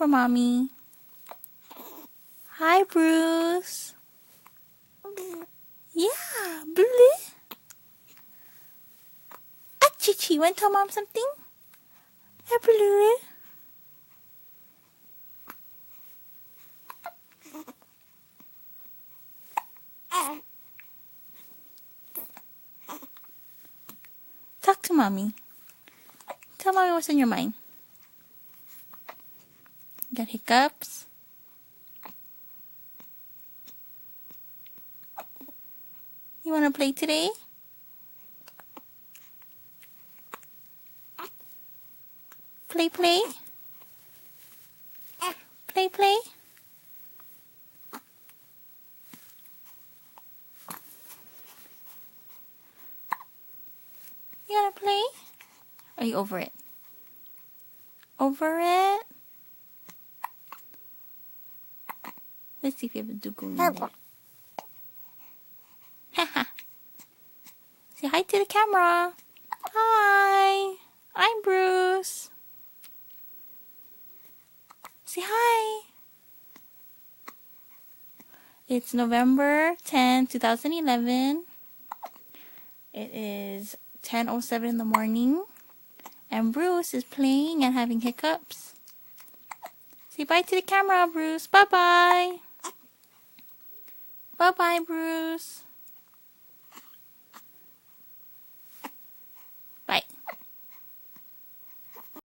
for mommy. Hi, Bruce. Yeah, Blue. Chichi, want to tell mom something? Hi, Blue. Talk to mommy. Tell mommy what's on your mind. Got hiccups? You want to play today? Play, play? Play, play? You want to play? Are you over it? Over it? Let's see if you have a dugong in there. Haha. Say hi to the camera. Hi. I'm Bruce. Say hi. It's November 10, 2011. It is 10:07 in the morning. And Bruce is playing and having hiccups. Say bye to the camera, Bruce. Bye-bye. Bye-bye, Bruce.